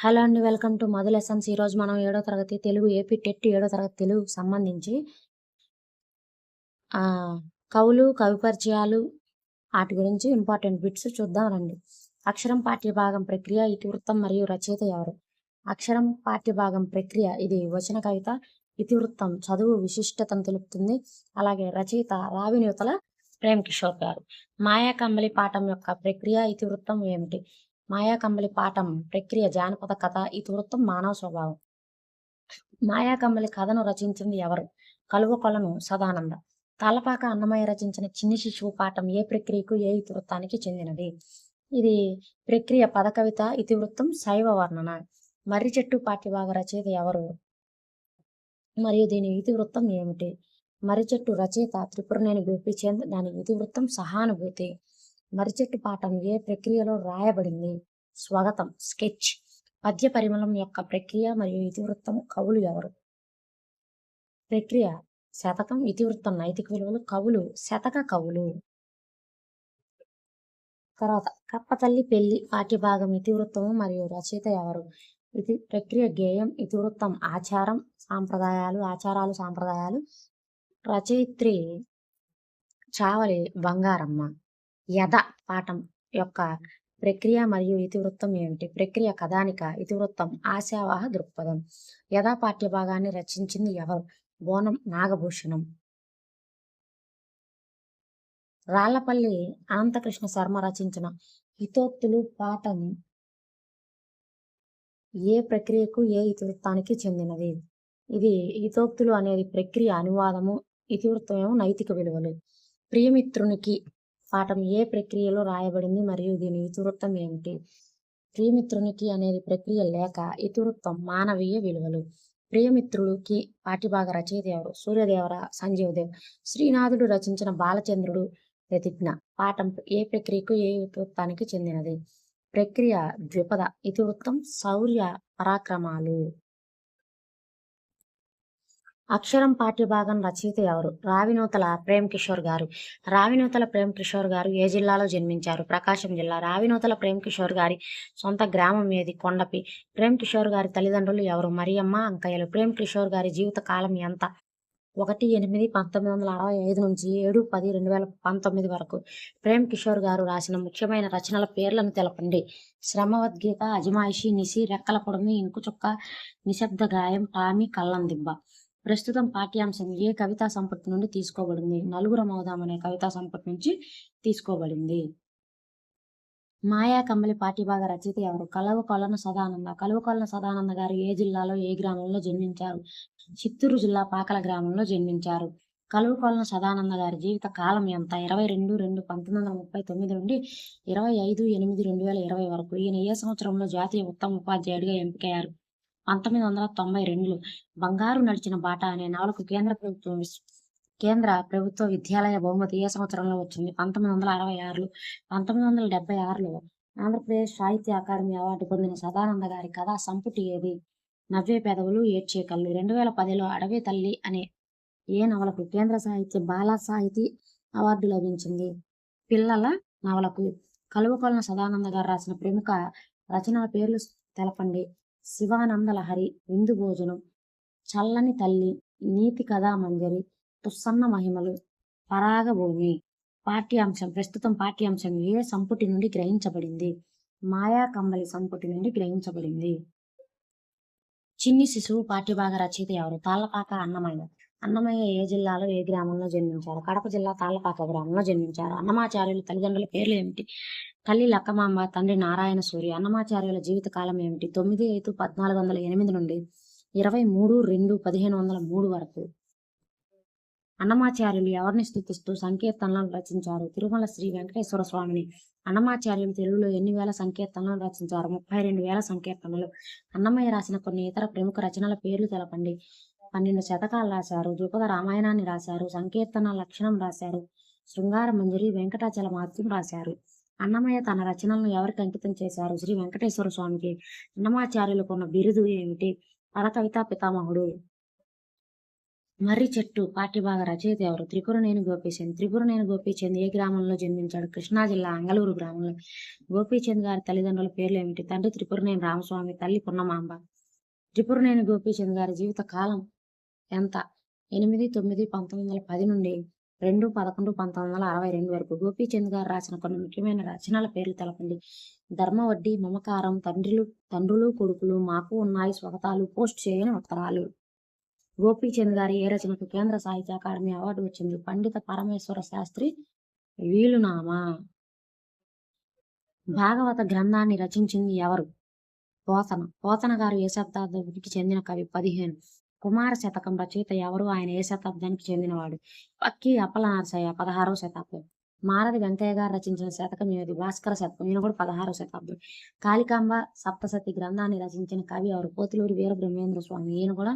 Hello అండి. Welcome to Madhu lessons. ఈరోజు మనం ఏడో తరగతి తెలుగు ఏపీ టెట్ ఏడో తరగతి తెలుగుకి సంబంధించి ఆహ్, కవులు, కవి పరిచయాలు ఆటి గురించి ఇంపార్టెంట్ బిట్స్ చూద్దాం రండి. అక్షరం పాఠ్యభాగం ప్రక్రియ, ఇతివృత్తం మరియు రచయిత ఎవరు? అక్షరం పాఠ్యభాగం ప్రక్రియ ఇది వచన కవిత. ఇతివృత్తం చదువు విశిష్టతను తెలుపుతుంది. అలాగే రచయిత రావినూతల ప్రేమ్‌కిషోర్ గారు. మాయాకంబళి పాఠం యొక్క ప్రక్రియ, ఇతివృత్తం ఏమిటి? మాయాకంబళి పాఠం ప్రక్రియ జానపద కథ, ఇతివృత్తం మానవ స్వభావం. మాయాకంబళి కథను రచించింది ఎవరు? కలువకొలను సదానంద. తాళ్ళపాక అన్నమయ్య రచించిన చిన్ని శిశువు పాఠం ఏ ప్రక్రియకు, ఏ ఇతివృత్తానికి చెందినది? ఇది ప్రక్రియ పద కవిత, ఇతివృత్తం శైవ వర్ణన. మర్రి చెట్టు పాఠ్యభాగ రచయిత ఎవరు? మరియు దీని ఇతివృత్తం ఏమిటి? మర్రి చెట్టు రచయిత త్రిపురనేని గోపీచంద్. దాని ఇతివృత్తం సహానుభూతి. మర్రి చెట్టు పాఠం ఏ ప్రక్రియలో రాయబడింది? స్వాగతం స్కెచ్. పద్య పరిమళం యొక్క ప్రక్రియ మరియు ఇతివృత్తం కవులు ఎవరు? ప్రక్రియ శతకం, ఇతివృత్తం నైతిక విలువలు. కవులు శతక కవులు. తర్వాత కప్పతల్లి పెళ్లి పాఠ్యభాగం ఇతివృత్తము మరియు రచయిత ఎవరు? ఇది ప్రక్రియ గేయం, ఇతివృత్తం ఆచారం ఆచారాలు సాంప్రదాయాలు. రచయిత్రి చావలి బంగారమ్మ. యథ పాఠం యొక్క ప్రక్రియ మరియు ఇతివృత్తం ఏమిటి? ప్రక్రియ కథానిక, ఇతివృత్తం ఆశావాహ దృక్పథం. యథా పాఠ్యభాగాన్ని రచించింది ఎవరు? బోనం నాగభూషణం. రాళ్లపల్లి అనంతకృష్ణ శర్మ రచించిన హితోక్తులు పాఠం ఏ ప్రక్రియకు, ఏ ఇతివృత్తానికి చెందినది? ఇది హితోక్తులు అనేది ప్రక్రియ అనువాదము, ఇతివృత్తమేమో నైతిక విలువలు. ప్రియమిత్రునికి పాఠం ఏ ప్రక్రియలో రాయబడింది మరియు దీని ఇతివృత్తం ఏమిటి? ప్రియమిత్రునికి అనేది ప్రక్రియ లేఖ, ఇతివృత్తం మానవీయ విలువలు. ప్రియమిత్రుడికి పాఠ్యభాగ రచయిత ఎవరు? సూర్యదేవర సంజీవదేవ్. శ్రీనాథుడు రచించిన బాలచంద్రుడు ప్రతిజ్ఞ పాఠం ఏ ప్రక్రియకు, ఏ ఇతివృత్తానికి చెందినది? ప్రక్రియ ద్విపద, ఇతివృత్తం శౌర్య పరాక్రమాలు. అక్షరం పాఠ్యభాగం రచయిత ఎవరు? రావినూతల ప్రేమ్‌కిషోర్ గారు. రావినూతల ప్రేమ్‌కిషోర్ గారు ఏ జిల్లాలో జన్మించారు? ప్రకాశం జిల్లా. రావినూతల ప్రేమ్‌కిషోర్ గారి సొంత గ్రామం ఏది? కొండపి. ప్రేమ్‌కిషోర్ గారి తల్లిదండ్రులు ఎవరు? మరియమ్మ, అంకయ్యలు. ప్రేమ్‌కిషోర్ గారి జీవిత కాలం ఎంత? 1/8/1965 నుంచి 7/10/2019 వరకు. ప్రేమ్‌కిషోర్ గారు రాసిన ముఖ్యమైన రచనల పేర్లను తెలపండి. శ్రమవద్గీత, అజమాయిషీ, నిశి, రెక్కల పొడమి, ఇంకుచుక్క, నిశ్శబ్ద గాయం, టామీ, కళ్ళందిబ్బ. ప్రస్తుతం పాఠ్యాంశం ఏ కవితా సంపుటి నుండి తీసుకోబడింది? నలుగురమవుదాం అనే కవితా సంపుటి నుంచి తీసుకోబడింది. మాయాకంబళి పాఠ్యభాగ రచయిత ఎవరు? కలువకొలను సదానంద. కలువకొలను సదానంద గారు ఏ జిల్లాలో, ఏ గ్రామంలో జన్మించారు? చిత్తూరు జిల్లా పాకల గ్రామంలో జన్మించారు. కలువకొలను సదానంద గారి జీవిత కాలం ఎంత? 22/2/1939 నుండి 25/8/2020 వరకు. ఈయన ఏ సంవత్సరంలో జాతీయ ఉత్తమ ఉపాధ్యాయుడిగా ఎంపికయ్యారు? 1992లో. బంగారు నడిచిన బాట అనే నవలకు కేంద్ర ప్రభుత్వ విద్యాలయ బహుమతి ఏ సంవత్సరంలో వచ్చింది? 1966లో. 1976లో ఆంధ్రప్రదేశ్ సాహిత్య అకాడమీ అవార్డు పొందిన సదానంద గారి కథా సంపుటి ఏది? నవ్వే పెదవులు, ఏడ్చే కళ్ళు. 2010లో అడవి తల్లి అనే ఏ నవలకు కేంద్ర సాహిత్య బాల సాహితీ అవార్డు లభించింది? పిల్లల నవలకు. కలువకొలను సదానంద గారు రాసిన ప్రముఖ రచనల పేర్లు తెలపండి. శివానంద లహరి, విందు భోజనం, చల్లని తల్లి, నీతి కథా మంజరి, తుస్సన్న మహిమలు, పరాగభూమి. పాఠ్యాంశం ప్రస్తుతం పాఠ్యాంశం ఏ సంపుటి నుండి గ్రహించబడింది? మాయాకంబళి సంపుటి నుండి గ్రహించబడింది. చిన్ని శిశువు పాఠ్యభాగ రచయిత ఎవరు? తాళ్ళపాక అన్నమయ్య. అన్నమయ్య ఏ జిల్లాలో, ఏ గ్రామంలో జన్మించారు? కడప జిల్లా తాళ్ళపాక గ్రామంలో జన్మించారు. అన్నమాచార్యుల తల్లిదండ్రుల పేర్లు ఏమిటి? తల్లి లక్కమాంబ, తండ్రి నారాయణ సూరి. అన్నమాచార్యుల జీవిత కాలం ఏమిటి? 9/5/1408 నుండి 23/2/1503 వరకు. అన్నమాచార్యులు ఎవరిని స్తుతిస్తూ సంకీర్తనలను రచించారు? తిరుమల శ్రీ వెంకటేశ్వర స్వామిని. అన్నమాచార్యులు తెలుగులో ఎన్ని వేల సంకీర్తనలను రచించారు? 32,000 సంకీర్తనలు. అన్నమయ్య రాసిన కొన్ని ఇతర ప్రముఖ రచనల పేర్లు తెలపండి. 12 శతకాలు రాశారు. ద్విపద రామాయణాన్ని రాశారు. సంకీర్తన లక్షణం రాశారు. శృంగార మంజరి, వెంకటాచల మహత్యం రాశారు. అన్నమయ్య తన రచనలను ఎవరికి అంకితం చేశారు? శ్రీ వెంకటేశ్వర స్వామికి. అన్నమాచార్యులకు ఉన్న బిరుదు ఏమిటి? పద కవితా పితామహుడు. మర్రి చెట్టు పాఠ్యభాగ రచయిత ఎవరు? త్రిపురనేని గోపీచంద్. త్రిపురనేని గోపీచంద్ ఏ గ్రామంలో జన్మించాడు? కృష్ణా జిల్లా అంగళూరు గ్రామంలో. గోపీచంద్ గారి తల్లిదండ్రుల పేర్లు ఏమిటి? తండ్రి త్రిపురనేని రామస్వామి, తల్లి పున్నమాంబ. త్రిపురనేని గోపీచంద్ గారి జీవిత కాలం ఎంత? 8-9-1910 నుండి 2-11-1962 వరకు. గోపీచంద్ గారు రాసిన కొన్ని ముఖ్యమైన రచనల పేర్లు తెలపండి. ధర్మవడ్డీ, మమకారం, తండ్రులు కొడుకులు, మాకు ఉన్నాయి స్వాగతాలు, పోస్ట్ చేయని ఉత్తరాలు. గోపీచంద్ గారి ఏ రచనకు కేంద్ర సాహిత్య అకాడమీ అవార్డు వచ్చింది? పండిత పరమేశ్వర శాస్త్రి వీలునామా. భాగవత గ్రంథాన్ని రచించింది ఎవరు? పోతన. పోతన గారు ఏ శతాబ్దానికి చెందిన కవి? 15. కుమార శతకం రచయిత ఎవరు? ఆయన ఏ శతాబ్దానికి చెందినవాడు? పక్కి అప్పల నరసయ్య, 16వ శతాబ్దం. మారది వెంకయ్య గారు రచించిన శతకం ఏది? భాస్కర శతకం. ఈయన కూడా 16వ శతాబ్దం. కాళికాంబ సప్తసతి గ్రంథాన్ని రచించిన కవి ఎవరు? పోతులూరి వీరబ్రహ్మేంద్ర స్వామి. ఈయన కూడా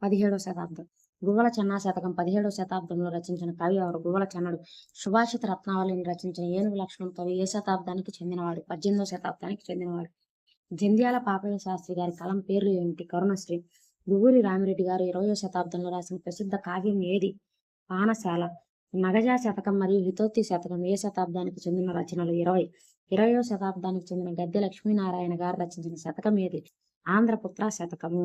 17వ శతాబ్దం. గువ్వల చెన్నా శతకం 17వ శతాబ్దంలో రచించిన కవి ఎవరు? గువ్వల చెన్నడు. సుభాషిత రత్నావళిని రచించిన ఏనుగు లక్ష్మణ్ కవి ఏ శతాబ్దానికి చెందినవాడు? 18వ శతాబ్దానికి చెందినవాడు. జంధ్యాల పాపయ్య శాస్త్రి గారి కలం పేర్లు ఏమిటి? కరుణశ్రీ. గుగూరి రామిరెడ్డి గారు 20వ శతాబ్దంలో రాసిన ప్రసిద్ధ కావ్యం ఏది? పానశాల. నగజా శతకం మరియు హితోక్తి శతకం ఏ శతాబ్దానికి చెందిన రచనలు? 20వ శతాబ్దానికి చెందిన గద్దె లక్ష్మీనారాయణ గారు రచించిన శతకం ఏది? ఆంధ్రపుత్ర శతకము.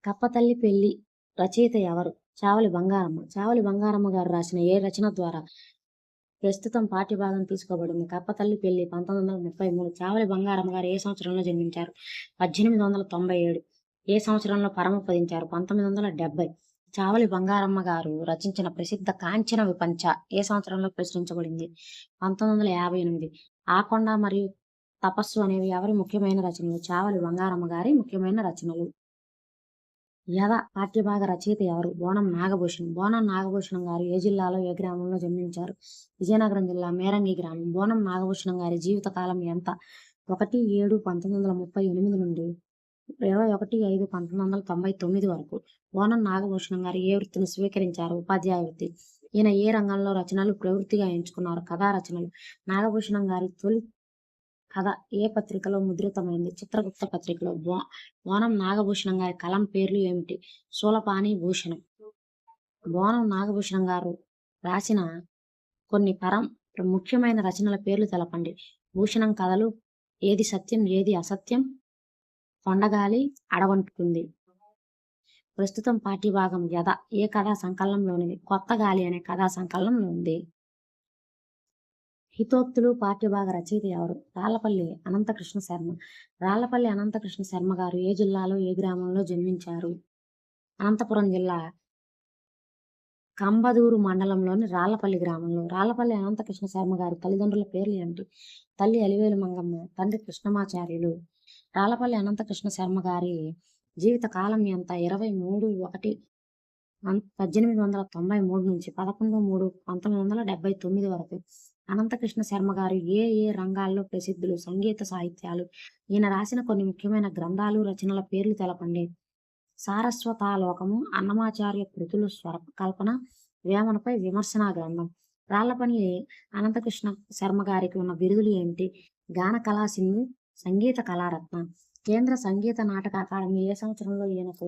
కప్పతల్లి పెళ్లి రచయిత ఎవరు? చావలి బంగారమ్మ. చావలి బంగారమ్మ గారు రాసిన ఏ రచన ద్వారా ప్రస్తుతం పాఠ్యభాగం తీసుకోబడింది? కప్పతల్లి పెళ్లి 1933. చావలి బంగారమ్మ గారు ఏ సంవత్సరంలో జన్మించారు? 1897. ఏ సంవత్సరంలో పరమపదించారు? 1970. చావలి బంగారమ్మ గారు రచించిన ప్రసిద్ధ కాంచన విపంచ ఏ సంవత్సరంలో ప్రచురించబడింది? 1958. ఆకొండ మరియు తపస్సు అనేవి ఎవరి ముఖ్యమైన రచనలు? చావలి బంగారమ్మ గారి ముఖ్యమైన రచనలు. యద పాఠ్యభాగ రచయిత ఎవరు? బోనం నాగభూషణం. బోనం నాగభూషణం గారు ఏ జిల్లాలో ఏ గ్రామంలో జన్మించారు? విజయనగరం జిల్లా మేరంగి గ్రామం. బోనం నాగభూషణం గారి జీవిత కాలం ఎంత? 1-7-1938 నుండి 21-5-1999 వరకు. బోనం నాగభూషణం గారు ఏ వృత్తిని స్వీకరించారు? ఉపాధ్యాయ వృత్తి. ఈయన ఏ రంగంలో రచనలు ప్రవృత్తిగా ఎంచుకున్నారు? కథా రచనలు. నాగభూషణం గారి తొలి కథ ఏ పత్రికలో ముద్రితమైంది? చిత్రగుప్త పత్రికలో. బోనం నాగభూషణం గారి కలం పేర్లు ఏమిటి? శూలపాణి, భూషణం. బోనం నాగభూషణం గారు రాసిన కొన్ని ముఖ్యమైన రచనల పేర్లు తెలపండి. భూషణం కథలు. ఏది సత్యం ఏది అసత్యం? కొండగాలి, అడవంటుకుంది. ప్రస్తుతం పాఠ్యభాగం యద ఏ కథా సంకలనంలోనిది? కొత్త గాలి అనే కథా సంకలనంలో ఉంది. హితోక్తులు పాఠ్యభాగ రచయిత ఎవరు? రాళ్లపల్లి అనంతకృష్ణ శర్మ. రాళ్లపల్లి అనంతకృష్ణ శర్మ గారు ఏ జిల్లాలో ఏ గ్రామంలో జన్మించారు? అనంతపురం జిల్లా కంబదూరు మండలంలోని రాళ్లపల్లి గ్రామంలో. రాళ్లపల్లి అనంతకృష్ణ శర్మ గారి తల్లిదండ్రుల పేర్లు ఏమిటి? తల్లి అలివేలు మంగమ్మ, తండ్రి కృష్ణమాచార్యులు. రాళ్లపల్లి అనంతకృష్ణ శర్మ గారి జీవిత కాలం ఎంత? 23-1-1893 నుంచి 11-3-1979 వరకు. అనంతకృష్ణ శర్మ గారు ఏ ఏ రంగాల్లో ప్రసిద్ధులు? సంగీత సాహిత్యాలు. ఈయన రాసిన కొన్ని ముఖ్యమైన గ్రంథాలు రచనల పేర్లు తెలపండి. సారస్వతాలోకము, అన్నమాచార్య కృతులు, స్వరకల్పన, వేమనపై విమర్శనా గ్రంథం. రాళ్లపల్లి అనంతకృష్ణ శర్మ గారికి ఉన్న బిరుదులు ఏమిటి? గాన కళాసింధు, సంగీత కళారత్న. కేంద్ర సంగీత నాటక అకాడమీ ఏ సంవత్సరంలో ఈయనకు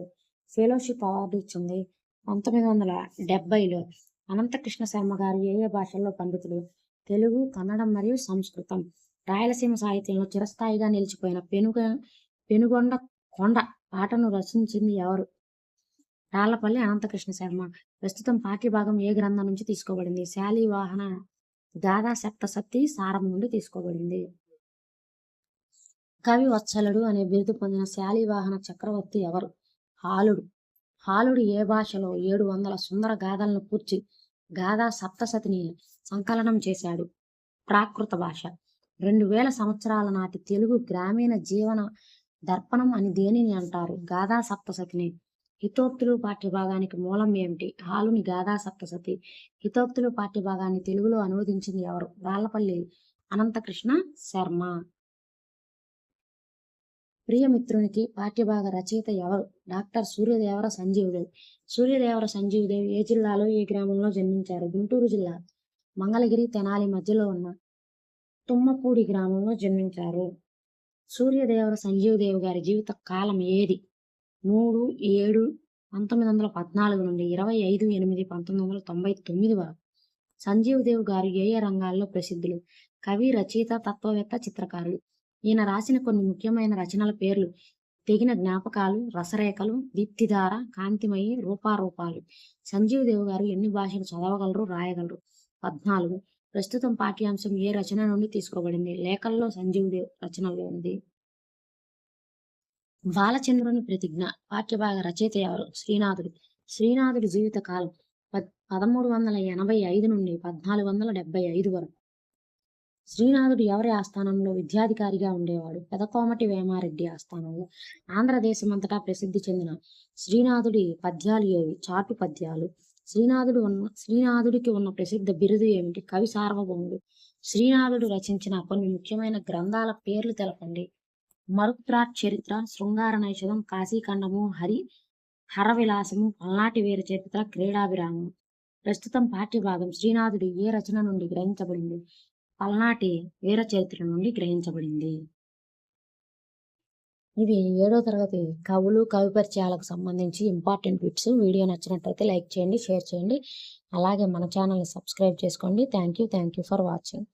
ఫెలోషిప్ అవార్డు ఇచ్చింది? 1970లో. అనంతకృష్ణ శర్మ గారు ఏ ఏ భాషల్లో పండితులు? తెలుగు, కన్నడం మరియు సంస్కృతం. రాయలసీమ సాహిత్యంలో చిరస్థాయిగా నిలిచిపోయిన పెనుగొండ కొండ పాటను రచించింది ఎవరు? రాళ్లపల్లి అనంతకృష్ణ శర్మ. ప్రస్తుతం పాఠ్యభాగం ఏ గ్రంథం నుంచి తీసుకోబడింది? శాలివాహన గాథా సప్తశతి సారం నుండి తీసుకోబడింది. కవి వత్సలుడు అనే బిరుదు పొందిన శాలివాహన చక్రవర్తి ఎవరు? హాలుడు. హాలుడు ఏ భాషలో 700 సుందర గాథలను కూర్చి గాథా సప్తశతిని సంకలనం చేశాడు? ప్రాకృత భాష. 2000 సంవత్సరాల నాటి తెలుగు గ్రామీణ జీవన దర్పణం అని దేనిని అంటారు? గాథా సప్తశతిని. హితోక్తులు పాఠ్యభాగానికి మూలం ఏమిటి? హాలుని గాథా సప్తశతి. హితోక్తులు పాఠ్యభాగాన్ని తెలుగులో అనువదించింది ఎవరు? రాళ్లపల్లి అనంతకృష్ణ శర్మ. ప్రియమిత్రునికి పాఠ్యభాగ రచయిత ఎవరు? డాక్టర్ సూర్యదేవర సంజీవదేవ్. సూర్యదేవర సంజీవదేవ్ ఏ జిల్లాలో ఏ గ్రామంలో జన్మించారు? గుంటూరు జిల్లా మంగళగిరి తెనాలి మధ్యలో ఉన్న తుమ్మపూడి గ్రామంలో జన్మించారు. సూర్యదేవర సంజీవదేవ్ గారి జీవిత కాలం ఏది? 3, 7, 1914 నుండి 25/8/1999 వరకు. సంజీవ్ దేవ్ గారు ఏ ఏ రంగాల్లో ప్రసిద్ధులు? కవి, రచయిత, తత్వవేత్త, చిత్రకారుడు. ఈయన రాసిన కొన్ని ముఖ్యమైన రచనల పేర్లు: తెగిన జ్ఞాపకాలు, రసరేఖలు, దీప్తిధార, కాంతిమయి, రూపారూపాలు. సంజీవ్ దేవ్ గారు ఎన్ని భాషలు చదవగలరు, రాయగలరు? 14. ప్రస్తుతం పాఠ్యాంశం ఏ రచన నుండి తీసుకోబడింది? లేఖల్లో సంజీవ్ దేవ్ రచనలో ఉంది. బాలచంద్రుని ప్రతిజ్ఞ పాఠ్యభాగ రచయిత ఎవరు? శ్రీనాథుడు. శ్రీనాథుడి జీవిత కాలం 1385 నుండి 1475 వరకు. శ్రీనాథుడు ఎవరి ఆస్థానంలో విద్యాధికారిగా ఉండేవాడు? పెదకోమటి వేమారెడ్డి ఆస్థానంలో. ఆంధ్రదేశమంతటా ప్రసిద్ధి చెందిన శ్రీనాథుడి పద్యాలు ఏవి? చాటు పద్యాలు. శ్రీనాథుడికి ఉన్న ప్రసిద్ధ బిరుదు ఏమిటి? కవి సార్వభౌముడు. శ్రీనాథుడు రచించిన కొన్ని ముఖ్యమైన గ్రంథాల పేర్లు తెలపండి. మరుత్రాట్ చరిత్ర, శృంగార నైషధం, కాశీఖండము, హరవిలాసము, పల్నాటి వీర చరిత్ర, క్రీడాభిరామం. ప్రస్తుతం పాఠ్యభాగం శ్రీనాథుడి ఏ రచన నుండి గ్రహించబడింది? పల్నాటి వీర చరిత్ర నుండి గ్రహించబడింది. ఇవి 7వ తరగతి కవులు, కవి పరిచయాలకు సంబంధించి ఇంపార్టెంట్ బిట్స్. వీడియో నచ్చినట్లయితే లైక్ చేయండి, షేర్ చేయండి. అలాగే మన ఛానల్ని సబ్స్క్రైబ్ చేసుకోండి. Thank you for watching.